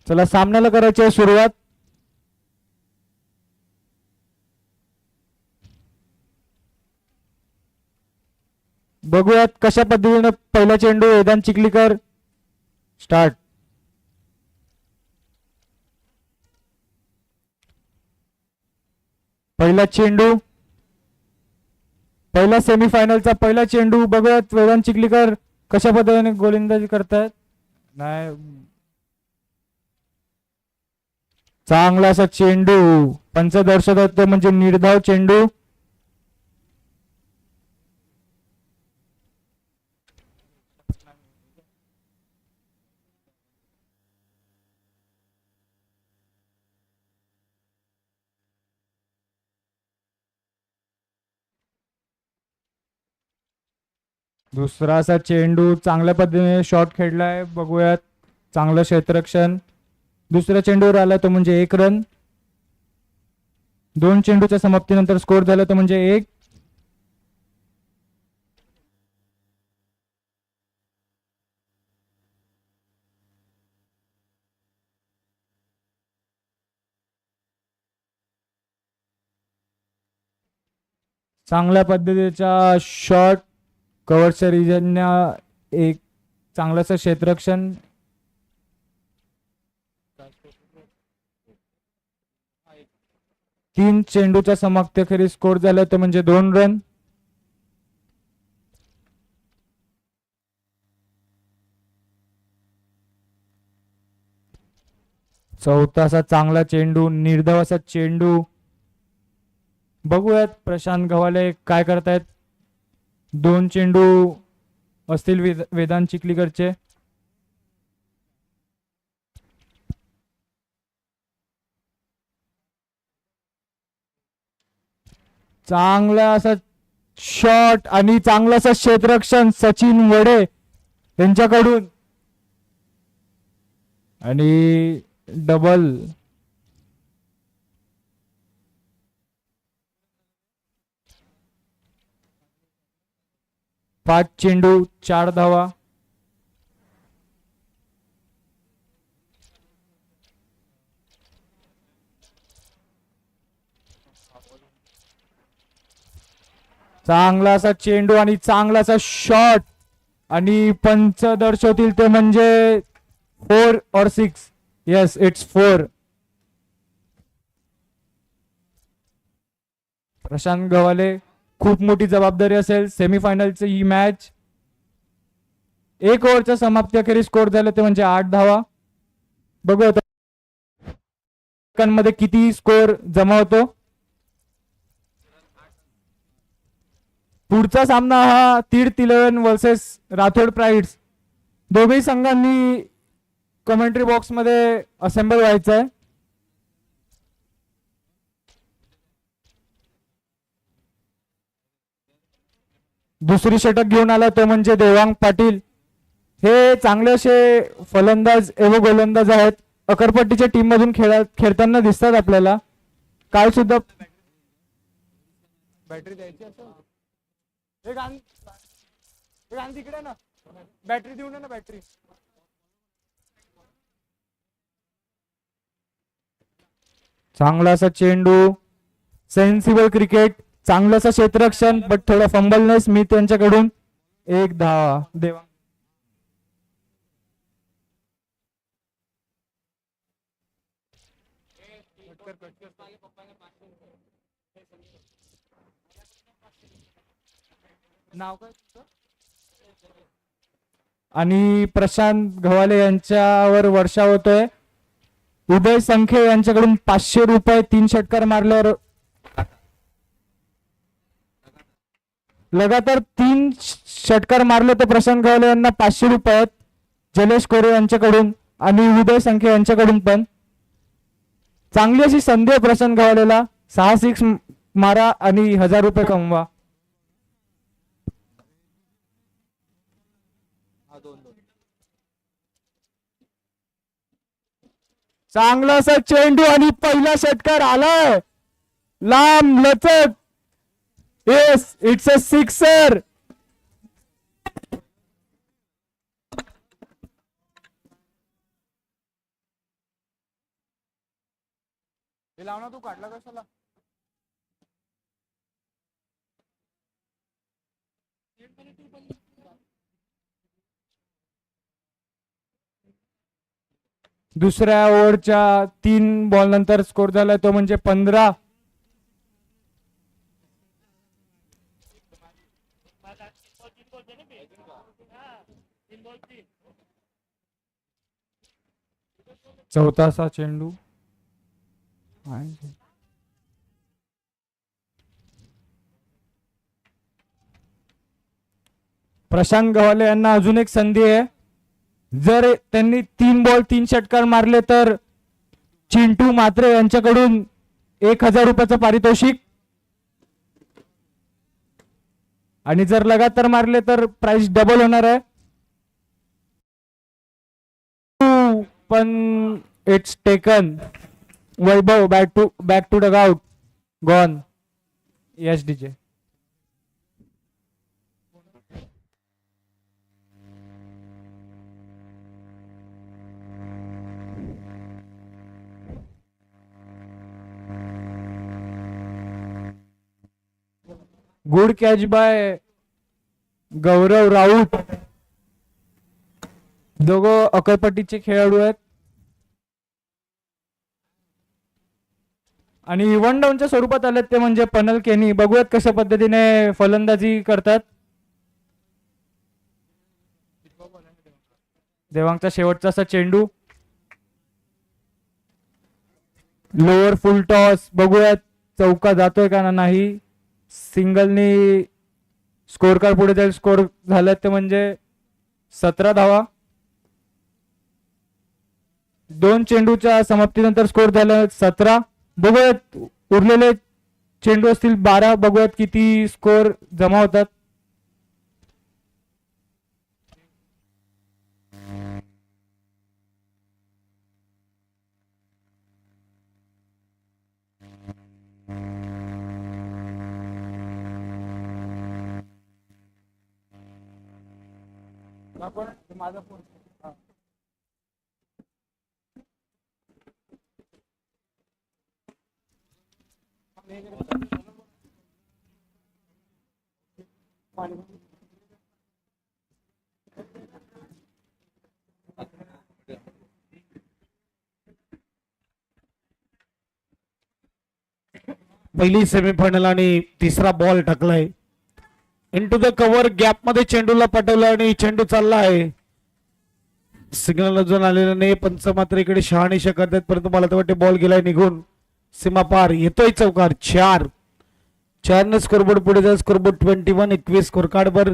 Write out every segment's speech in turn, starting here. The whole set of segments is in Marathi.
चला सामन्याला करायची आहे सुरुवात. बघूयात कशा पद्धतीने पहिला चेंडू वेदांत चिखलीकर. स्टार्ट. पहिला चेंडू, पहिला सेमीफायनलचा पहिला चेंडू. बघूयात वेदांत चिखलीकर कशा पद्धतीने गोलंदाजी करतायत. नाही, चांगला असा चेंडू. पंच दर्शवतात ते म्हणजे निर्धाव चेंडू. दुसरा असा चेंडू, चांगल्या पद्धतीने शॉट खेळलाय. बघूयात, चांगलं क्षेत्ररक्षण. दुसऱ्या चेंडूवर आला तो म्हणजे 1 रन. 2 चेंडूच्या समाप्तीनंतर स्कोर झाला तो म्हणजे 1. चांगल्या पद्धतीचा शॉट, कव्हरच्या रिजनना एक चांगलंसं क्षेत्ररक्षण. तीन चेंडूच्या समाप्तीखेरीज स्कोर झाला तो म्हणजे 2 रन. चौथा असा चांगला चेंडू, निर्धाव असा चेंडू. बघूयात प्रशांत गव्हाले काय करतायत. 2 चेंडू असतील वेदांत चिखलीकरचे. चांगला असा शॉट आणि चांगलं असं क्षेत्ररक्षण सचिन वडे यांच्याकडून. आणि डबल. 5 चेंडू 4 धावा. चांगला असा चेंडू आणि चांगला असा शॉट. आणि पंच दर्शवतील ते म्हणजे 4 or 6. Yes, it's 4. प्रशांत गव्हाले खूप मोठी जबाबदारी असेल सेमीफायनलची ही मॅच. 1 ओव्हरच्या समाप्तीअखेरीज स्कोर झाले ते म्हणजे 8 धावा. बघूया मध्ये किती स्कोर जमा होतो. पुढचा सामना हा तीर्थ 11 वर्सेस राठोड प्राइड्स. दोघेही संघांनी कमेंट्री बॉक्स मध्ये असेंबल व्हायचं आहे. दुसरी षटक घेऊन आला तो म्हणजे देवांग पाटील. हे चांगले असे फलंदाज एवं गोलंदाज आहेत. अकरपट्टीच्या टीम मधून खेळताना दिसतात आपल्याला. काल सुद्धा बॅटरी द्यायची असेल तिकडे ना, बॅटरी देऊ ना बॅटरी. चांगला असा चेंडू, सेन्सिबल क्रिकेट, चांगलं असं क्षेत्ररक्षण बट थोडा फंबलनेस स्मिथ यांच्याकडून. 1 धावा. देवांग नाव काय. आणि प्रशांत गव्हाले यांच्यावर वर्षा होतोय. उदय संखे यांच्याकडून 500 रुपये 3 षटकार मारल्यावर. लगातार 3 षटकार मारले तर प्रशांत गव्हाले यांना 500 रुपये आहेत. जलेश कोरे यांच्याकडून आणि उदय संखे यांच्याकडून पण. चांगली अशी संधी आहे प्रशांत गव्हालेला. 6 6 मारा आणि 1000 रुपये कमवा. चांगला असा चेंडू आणि पहिला षटकार आलाय लांब लचक. Yes, it's a 6. लाव ना, तू काढला कशाला? दुसऱ्या ओव्हरच्या 3 बॉल नंतर स्कोर झाला तो म्हणजे 15. चौथासा चेंडू. प्रशांत गव्हाले यांना अजून एक संधी आहे. जर त्यांनी 3 बॉल 3 षटकार मारले तर चिंटू मात्रे यांच्याकडून 1000 रुपयाचं पारितोषिक, आणि जर लगातार मारले तर प्राइस डबल होणार आहे. पण it's taken. Vaibhav back to dugout. Gone. Yes DJ. Good catch by Gaurav Raut. दोघं अकरपट्टीचे खेळाडू आहेत आणि वन डाऊनच्या स्वरूपात आलेत ते म्हणजे पनल केनी. बघूयात कशा पद्धतीने फलंदाजी करतात. देवांगचा शेवटचा असा चेंडू, लोअर फुल टॉस. बघूयात चौका जातोय का नाही. सिंगलनी स्कोर कार्ड पुढे जाईल. स्कोर झाले ते म्हणजे 17 धावा. 2 चेंडूच्या समाप्तीनंतर स्कोर झाला 17. बघूयात उरलेले चेंडू असतील 12. बघूयात किती स्कोर जमा होतात. माझा फोन. पहिली सेमीफायनल आणि तिसरा बॉल टाकलाय इनटू द कव्हर. गॅप मध्ये चेंडूला पटवलं आणि चेंडू चालला आहे. सिग्नल अजून आलेलं नाही. पंच मात्र इकडे शहानिशा करतात, परंतु मला तर वाटते बॉल गेलाय निघून सीमा पार. येतोय चौकार. 4 न स्कोरबोर्ड पुढे जाईल. स्कोरबोर्ड 21. 21 स्कोर कार्ड वर.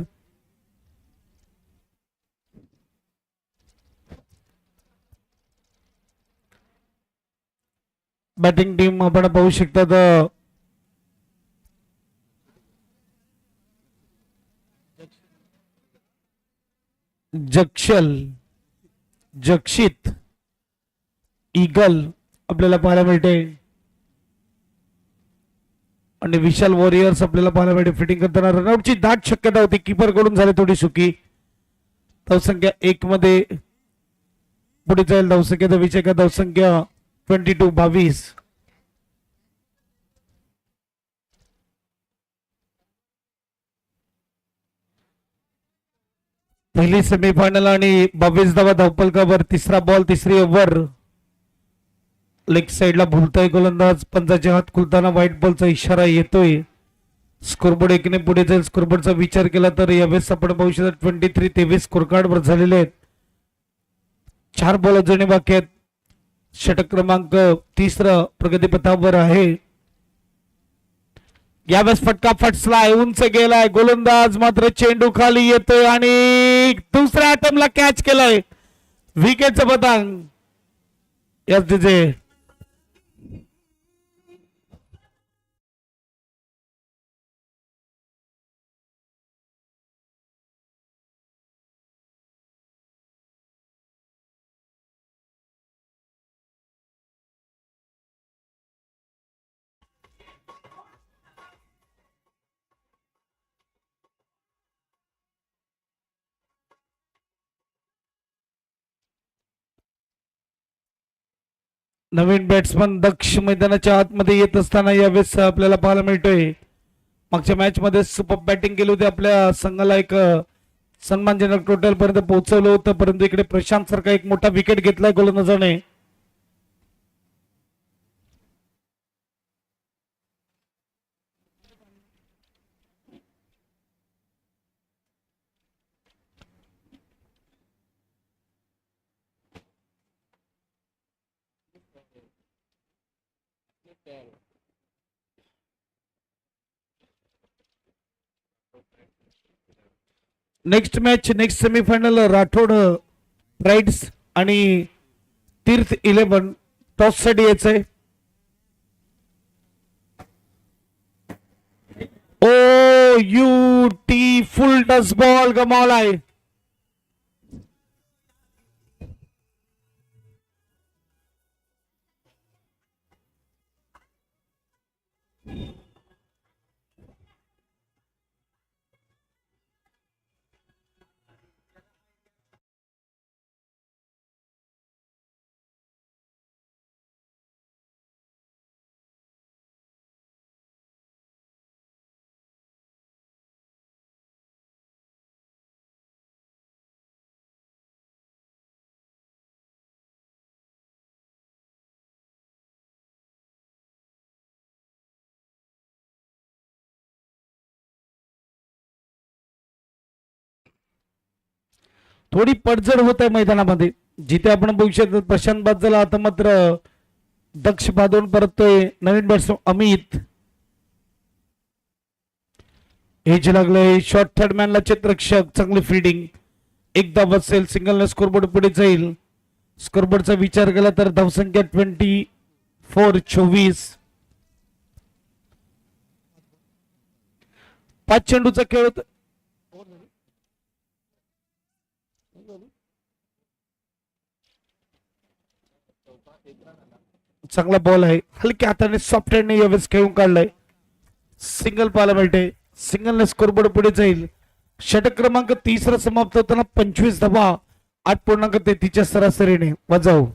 बॅटिंग टीम आपण पाहू शकता. जक्षित ईगल आपल्याला पाहायला मिळते आणि विशाल वॉरियर्स आपल्याला पाहायला मिळते. फिटिंग करताना रनआउटची दाट शक्यता होती. कीपर कडून झाली थोडी चुकी. धावसंख्या 1 मध्ये पुढे जाईल. धावसंख्या विजय का धावसंख्या 22. पहिली सेमीफायनल आणि 22 धावा धावपलकावर. तिसरा बॉल, तिसरी ओव्हर. लेग साइडला भुलतोय गोलंदाज. पंजाचे हात खुलताना व्हाईट बॉलचा इशारा येतोय. स्कोरबोर्ड 1 ने पुढे जाईल. स्कोरबोर्डचा विचार केला तर यावेळेस आपण पाहू शकता 23-23 स्कोर कार्ड वर झालेले आहेत. 4 बॉल अजूनही बाकी आहेत. षटक क्रमांक 30 प्रगतीपथावर आहे. यावेळेस फटका फटसलाय. उंच गेलाय. गोलंदाज मात्र चेंडू खाली येतोय आणि दुसऱ्या अटेम्प्टला कॅच केलाय. विकेटचं पतंग. Yes DJ. नवीन बॅट्समन दक्ष मैदानाच्या आतमध्ये येत असताना यावेळेस आपल्याला पाहायला मिळतोय. मागच्या मॅच मध्ये सुपर बॅटिंग केली होती, आपल्या संघाला एक सन्मानजनक टोटल पर्यंत पोहोचवलं होतं, परंतु इकडे प्रशांत सारखा एक मोठा विकेट घेतलाय गोलंदाजाने. Next match next semifinal Rathod rides आणि तीर्थ 11 टॉस साठी यायचंय. O U T full touch ball गमावलाय. थोडी पडझड होत आहे मैदानामध्ये, जिथे आपण बघू शकतो प्रशांत बाद झाला. आता मात्र दक्ष बांधून परततोय नवीन बॅट्समन अमित. एज लागलंय शॉर्ट थर्ड मॅनला क्षेत्ररक्षक, चांगली फिल्डिंग. एकदा बसेल सिंगल स्कोरबोर्ड पुढे जाईल. स्कोरबोर्डचा विचार केला तर धावसंख्या 24. 5 चेंडूचा खेळ होता. चांगला बॉल आहे, हलक्या हाताने सॉफ्ट हँडने यावेळेस खेळून काढलाय. सिंगल पाहायला मिळते. सिंगलने स्कोरबोर्ड पुढे जाईल. षटक क्रमांक 30 समाप्त होताना 25 धावा 8.33 सरासरीने वजाव.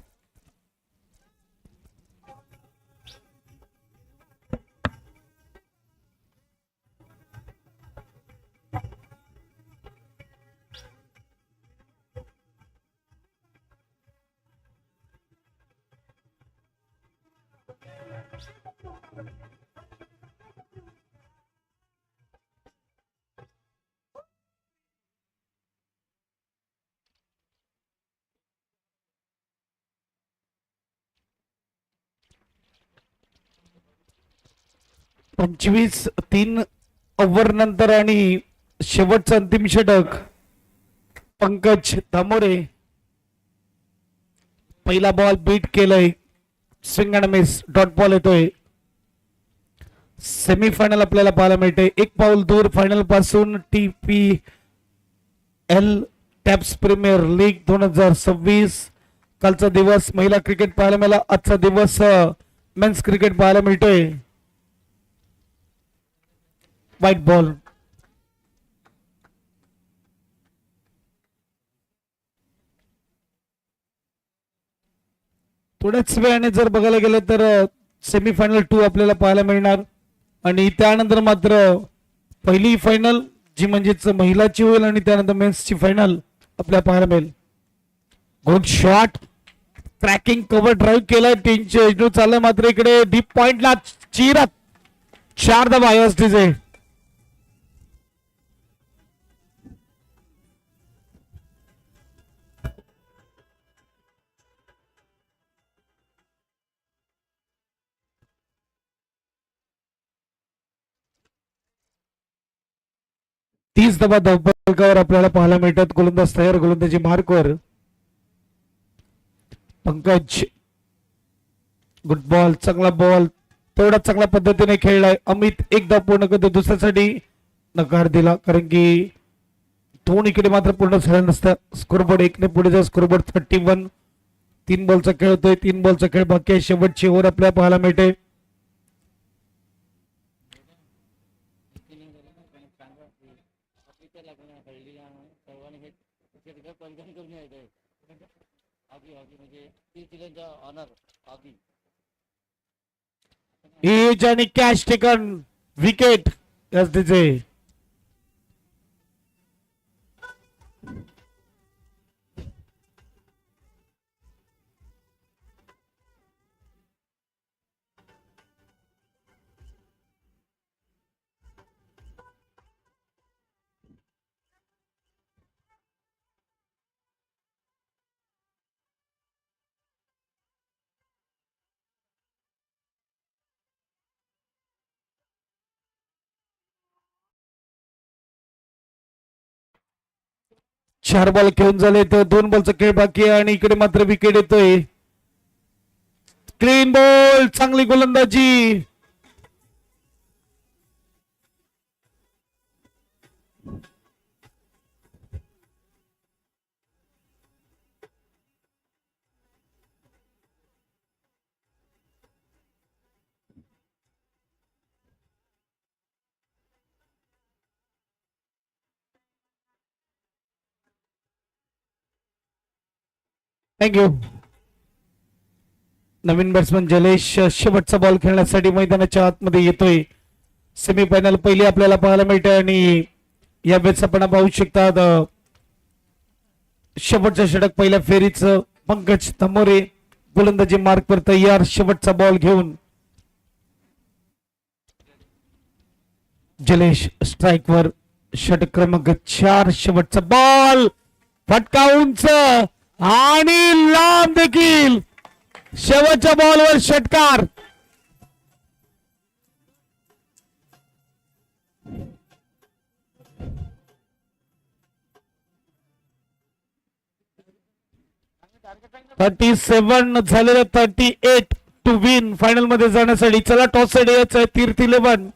पंचवीस 3 ओव्हर नंतर आणि शेवटचं अंतिम षटक. पंकज दामोरे पहिला बॉल बीट केलंय. Swing and miss dot ball येतोय. सेमीफायनल आपल्याला पाहायला मिळते. एक पाऊल दूर फायनल पासून. TPL taps premier league 2026. कालचा दिवस महिला क्रिकेट पाहायला मिळाला, आजचा दिवस मेन्स क्रिकेट पाहायला मिळतोय. White ball. थोड्याच वेळाने जर बघायला गेलं तर सेमीफायनल 2 आपल्याला पाहायला मिळणार आणि त्यानंतर मात्र पहिली फायनल जी म्हणजेच महिलाची होईल आणि त्यानंतर मेन्सची फायनल आपल्याला पाहायला मिळेल. Good shot. Cracking cover drive केलाय. 3 चेंडू चाललाय मात्र इकडे डीप पॉइंटला चिरत 4 धावा एसटीचे. तीस धावा धावपलकावर आपल्याला पाहायला मिळतात. गोलंदाज तयार, गोलंदाजी मार्कवर. पंकज गुड बॉल, चांगला बॉल, तेवढा चांगल्या पद्धतीने खेळलाय. अमित एक धाव पूर्ण करतो, दुसऱ्यासाठी नकार दिला कारण की 2 इकडे मात्र पूर्ण झालं नसतं. स्कोरबोर्ड 1 ने पुढे जाऊ. स्कोरबोर्ड 31. 3 बॉलचा खेळ होतोय. 3 बॉलचा खेळ बाकी आहे. शेवटची ओव्हर आपल्याला पाहायला मिळते. आगी आगी म्हणजे ती तिघांचा ऑनर आगी. एज आणि कॅच टेकन विकेट एसडीचे. चार बॉल खेळून झाले तर 2 बॉलचा खेळ बाकी आहे आणि इकडे मात्र विकेट येतोय. क्लीन बॉल, चांगली गोलंदाजी. थँक्यू. नवीन बॅट्समन जलेश शेवटचा बॉल खेळण्यासाठी मैदानाच्या आतमध्ये येतोय. सेमीफायनल पहिली आपल्याला पाहायला मिळते आणि या वेळेस आपण पाहू शकतात शेवटचं षटक पहिल्या फेरीचं पंकज तमोरे गोलंदाजी मार्कवर तयार. शेवटचा बॉल घेऊन जलेश स्ट्राईकवर. षटक क्रमांक 4 शेवटचा बॉल फटका उंच आणि लांब देखील. शेवटच्या बॉलवर षटकार. थर्टी 37 झालेलं 38 टू विन फायनल मध्ये जाण्यासाठी. चला टॉस साइड यायचं तीर्थ 11.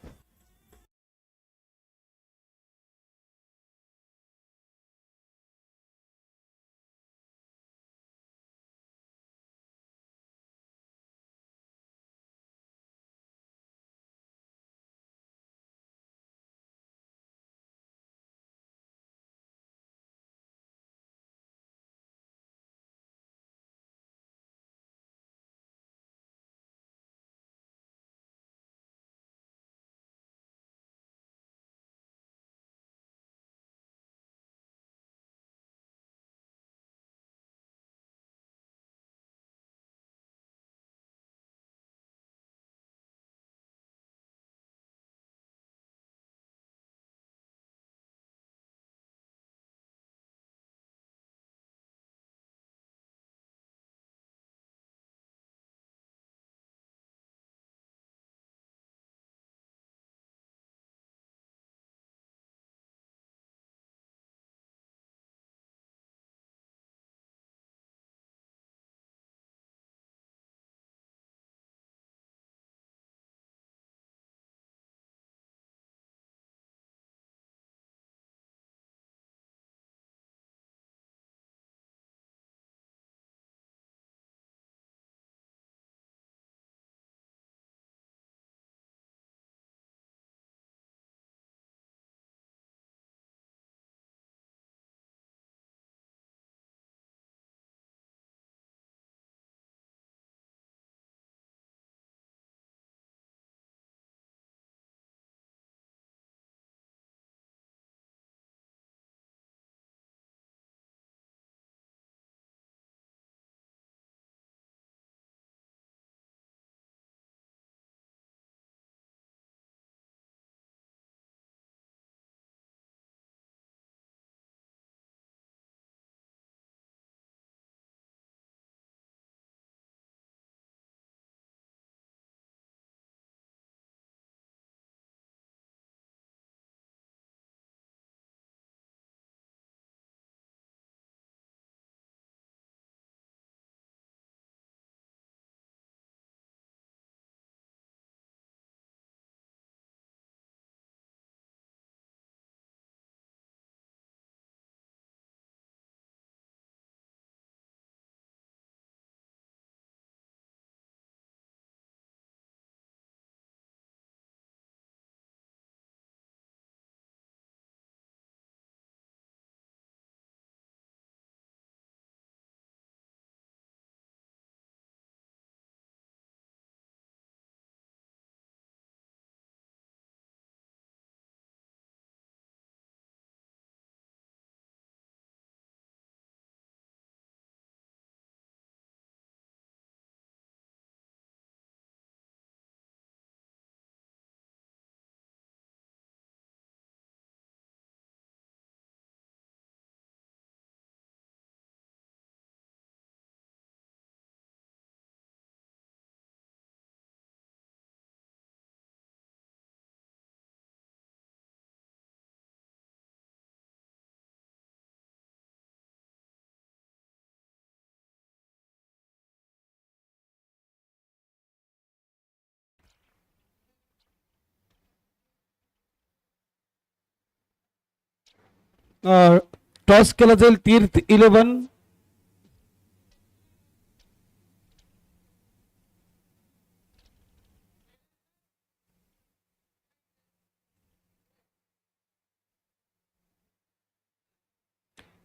टॉस केला जाईल तीर्थ 11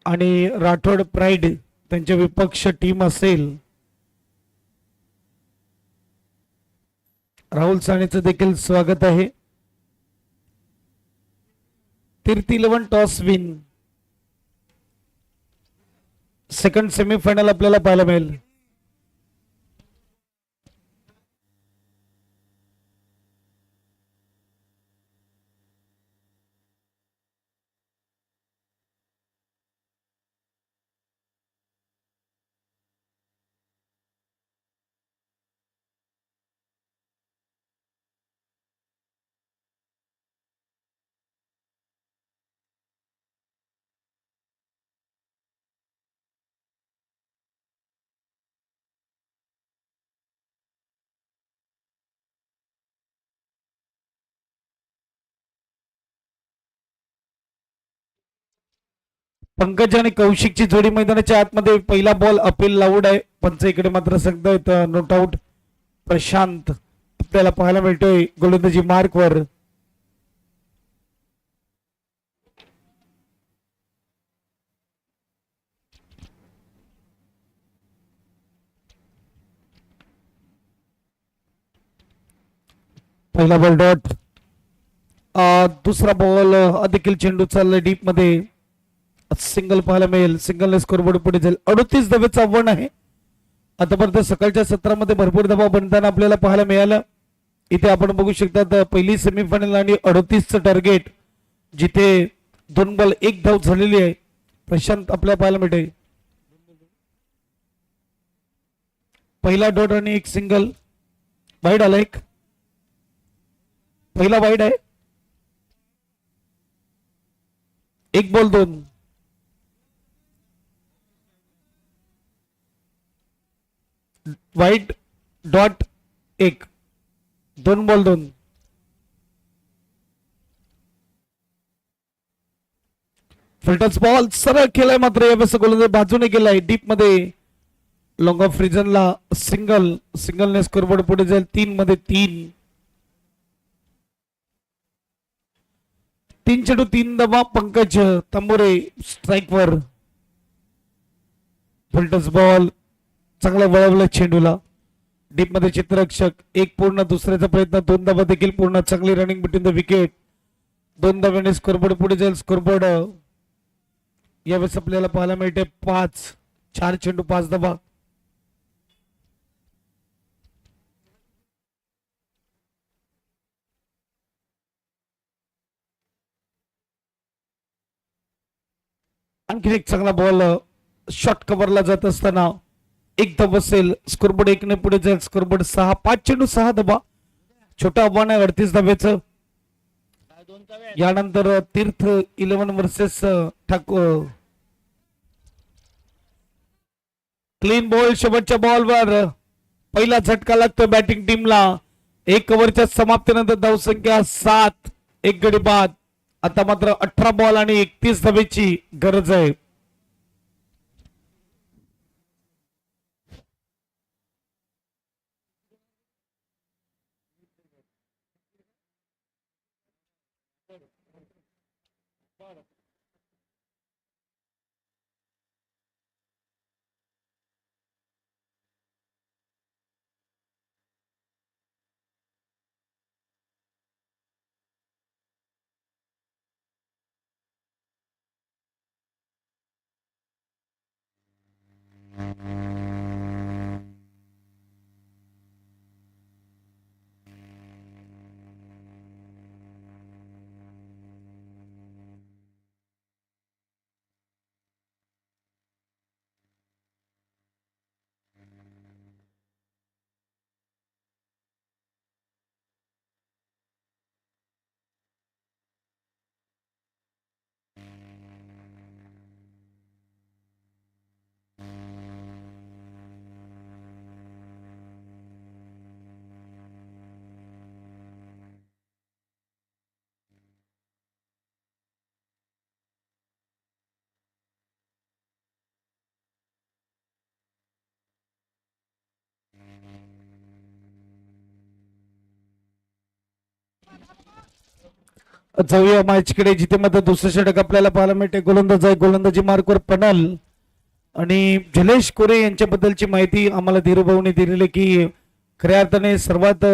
आणि राठोड प्राईड त्यांच्या विपक्ष टीम असेल. राहुल सानेचं देखील स्वागत आहे. तीर्थ 11 टॉस विन. सेकंड सेमीफायनल आपल्याला पाहायला मिळेल. पंकज आणि कौशिकची जोडी मैदानाच्या आतमध्ये. पहिला बॉल अपील लाऊड आहे. पंच इकडे मात्र सांगतायत नोट आउट. प्रशांत आपल्याला पाहायला मिळतोय गोलंदाजी मार्क वर. पहिला बॉल डॉट. दुसरा बॉल देखील चेंडू चाललाय डीप मध्ये. सिंगल पाहायला मिळेल. सिंगलने स्कोरबोर्ड पुढे जाईल. 38 धावेचं आव्हान आहे. आतापर्यंत सकाळच्या सत्रामध्ये भरपूर धावा बनताना आपल्याला पाहायला मिळालं. इथे आपण बघू शकता पहिली सेमीफायनल आणि 38चं टार्गेट, जिथे 2 बॉल 1 धाव झालेली आहे. प्रशांत आपल्याला पाहायला मिळते. पहिला डॉट आणि एक सिंगल. वाईड आला एक. पहिला वाईड आहे. 1 बॉल 2. वाईट डॉट 1. 2 बॉल 2. फिल्टर्स बॉल सरळ केलाय मात्र यावेळेस गोलंदाज बाजूने गेलाय डीप मध्ये. लॉंग ऑफ रिजनला सिंगल. सिंगलने स्कोरबोर्ड पुढे जाईल. 3 मध्ये 3. 3 चेंडू 3 धावा. पंकज तंबोरे स्ट्राईक वर. फिल्टर्स बॉल चांगला वळवलं चेंडूला. डीप मध्ये चित्ररक्षक 1 पूर्ण. दुसऱ्याचा प्रयत्न 2 धावा देखील पूर्ण. चांगली रनिंग बिटवीन द विकेट. 2 धाव्याने स्कोरबोर्ड पुढे जाईल. स्कोरबोर्ड यावेळेस आपल्याला पाहायला मिळते 5. 4 चेंडू 5 धावा. आणखी एक चांगला बॉल शॉर्ट कव्हरला जात असताना 1 धाव असेल. स्कोरबोर्ड 1 ने पुढे जाईल. स्कोरबोर्ड 6. 5 चेंडू 6 धावा. छोटा आव्हान आहे 38 धावेचं. काय 2चा वेळ. यानंतर Tirth 11 versus Thakur. Clean ball. शेवटच्या बॉलवर पहिला झटका लागतो बॅटिंग टीमला. 1 ओव्हरच्या समाप्तीनंतर धावसंख्या 7. 1 गडी बाद. आता मात्र 18 बॉल आणि 31 धावेची गरज आहे. जाऊया मॅचकडे, जिथे मात्र दुसरं षटक आपल्याला पाहायला मिळते. गोलंदाज आहे, गोलंदाजी मार्कवर पनल आणि जलेश कोरे यांच्याबद्दलची माहिती आम्हाला धीरूभाऊने दिलेली की खऱ्या अर्थाने सर्वात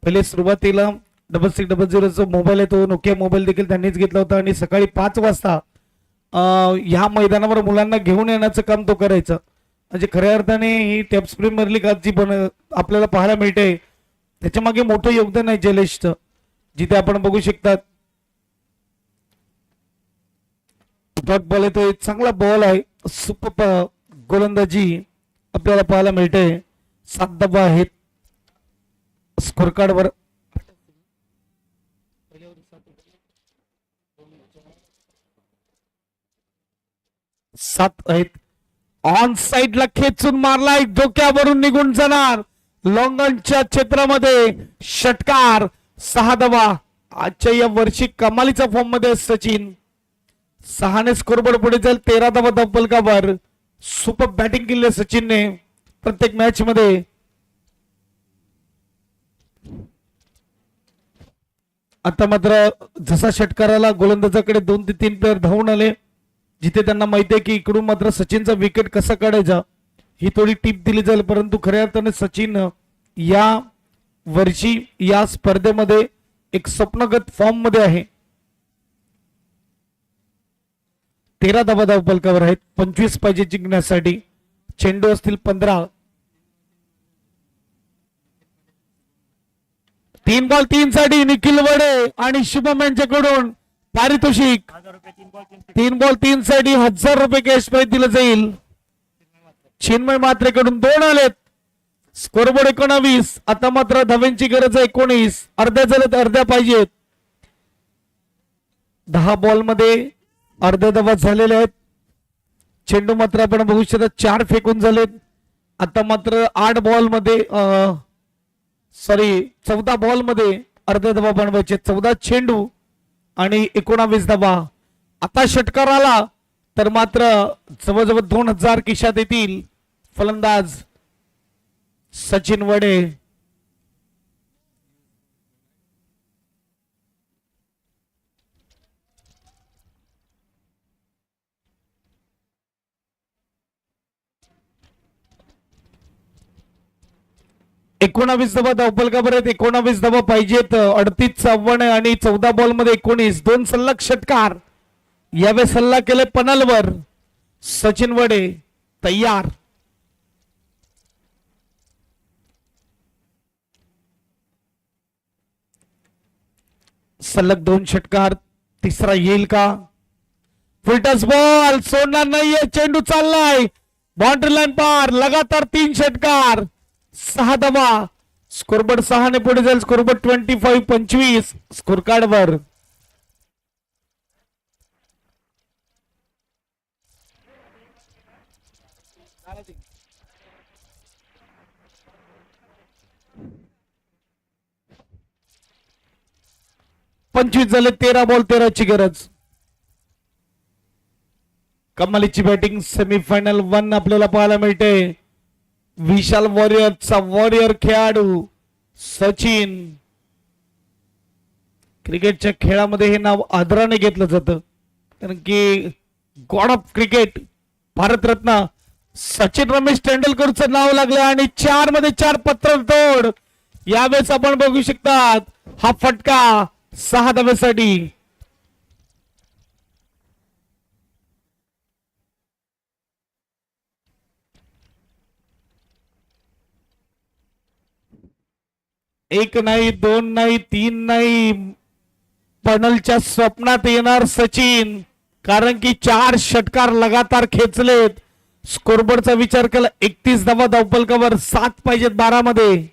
पहिले सुरुवातीला 6600 मोबाईल आहे तो नोकिया मोबाईल देखील त्यांनीच घेतला होता आणि सकाळी 5 वाजता ह्या मैदानावर मुलांना घेऊन येण्याचं काम तो करायचा. म्हणजे खऱ्या अर्थाने ही टॅप्स प्रीमियर लीग आज जी आपल्याला पाहायला मिळते त्याच्या मागे मोठं योगदान आहे जलेशचं. जिथे आपण बघू शकतात डॉट बॉल आहे तो एक चांगला बॉल आहे. सुपर गोलंदाजी आपल्याला पाहायला मिळते. 7 धावा आहेत स्कोर कार्डवर. 7 आहेत. ऑन साइडला खेचून मारलाय, डोक्यावरून निघून जाणार लॉंगनच्या क्षेत्रामध्ये षटकार. 6 धावा. आजच्या या वर्षी कमालीचा फॉर्म मध्ये सचिन. 6ने स्कोरबोर्ड पुढे जाईल. 13 धावा धावफलकावर. सुपर बॅटिंग केली सचिनने प्रत्येक मॅच मध्ये. आता मात्र जसा षटकाराला गोलंदाजाकडे 2 ते 3 प्लेयर धावून आले, जिथे त्यांना माहिती आहे की इकडून मात्र सचिनचा विकेट कसा काढायचा ही थोडी टीप दिली जाईल. परंतु खऱ्या अर्थाने सचिन या वर्षी या स्पर्धेमध्ये एक स्वप्नगत फॉर्म मध्ये आहे. 13 धावा धावफलकावर आहेत. 25 पाहिजे जिंकण्यासाठी. चेंडू असतील 15. 3 बॉल 3 साठी निखिल वडे आणि शुभम यांच्याकडून पारितोषिक. 3 बॉल 3 साठी 1000 रुपये कॅश प्राइज दिलं जाईल. चिन्मय मात्रेकडून 2 आलेत. स्कोरबोर्ड 19. आता मात्र धाव्यांची गरज आहे 19. अर्ध्या झाल्यात, अर्ध्या पाहिजेत. 10 बॉल मध्ये अर्ध्या धावा झालेल्या आहेत. चेंडू मात्र आपण बघू शकता 4 फेकून झालेत. आता मात्र 8 बॉल मध्ये 14 बॉल मध्ये अर्ध्या धावा बनवायचे. 14 चेंडू आणि 19 धावा. आता षटकार आला तर मात्र जवळजवळ 2000 खिशात येतील. फलंदाज सचिन वडे. एकोणावीस धावा धावफलकावर आहेत. 19 धावा पाहिजेत. 38 54 आणि 14 बॉल मध्ये 19. 2 सलग षटकार. यावेळेस सल्ला केले पनलवर. सचिन वडे तयार. सलग 2 षटकार. तिसरा येईल का? फुलटस बॉल सोडणार नाहीये. चेंडू चाललाय बाउंड्री लाईन पार. लगातार 3 षटकार. 6 धावा. स्कोरबोर्ड 6 ने पुढे जाईल. स्कोरबोर्ड 25 25 स्कोर कार्डवर. पंचवीस झाले. 13 बॉल 13 ची गरज. कमालीची बॅटिंग सेमीफायनल 1 आपल्याला पाहायला मिळते. विशाल वॉरियरचा वॉरियर खेळाडू सचिन. क्रिकेटच्या खेळामध्ये हे नाव आदराने घेतलं जातं कारण की god of cricket Bharat Ratna Sachin Ramesh तेंडुलकरचं नाव लागलं आणि 4 मध्ये 4 पत्र तोड. यावेळेस आपण बघू शकतात हा फटका 6 धावेसाठी. एक नाही, 2 नाही, 3 नाही. पनलच्या स्वप्नात येणार सचिन कारण की 4 षटकार लगातार खेचलेत. स्कोरबोर्डचा विचार केला 31 धावा धावफलकावर. 7 पाहिजेत 12 मध्ये.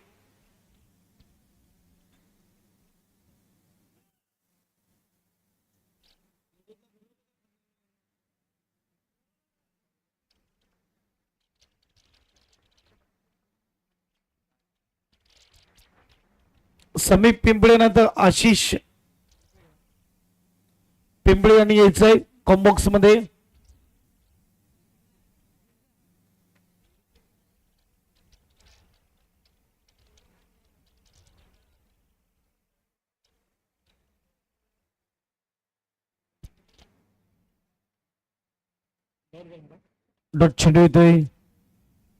समीप पिंपळे नंतर आशिष पिंपळे यांनी यायचंय कॉम्बॉक्स मध्ये. डॉट चेंडू येतोय.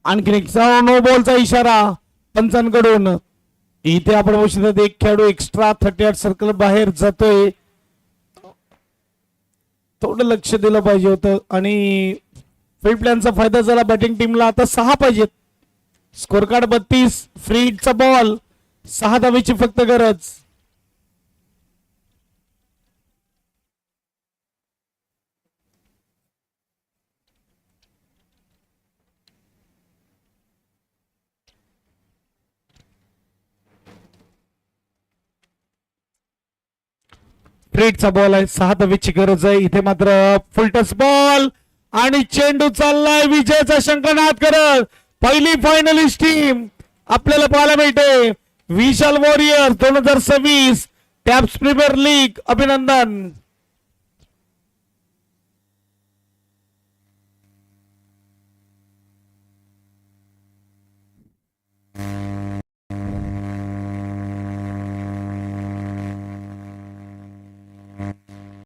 आणखीन एक नो बॉलचा इशारा पंचांकडून. इथे आपण बघू शकतो एक खेळाडू एक्स्ट्रा 38 सर्कल बाहेर जातोय. थोडं लक्ष दिलं पाहिजे होतं आणि फ्री प्लॅनचा फायदा झाला बॅटिंग टीमला. आता 6 पाहिजेत. Score card 32. फ्रीडचा बॉल 6 धावेची फक्त गरज. फ्रीडचा बॉल आहे. 6 धावेची गरज आहे. इथे मात्र फुलटस बॉल आणि चेंडू चाललाय विजयाचा शंखनाद करत. पहिली फायनलिस्ट टीम आपल्याला पाहायला मिळते. विशाल वॉरियर 2026 टॅप्स प्रीमियर लीग. अभिनंदन.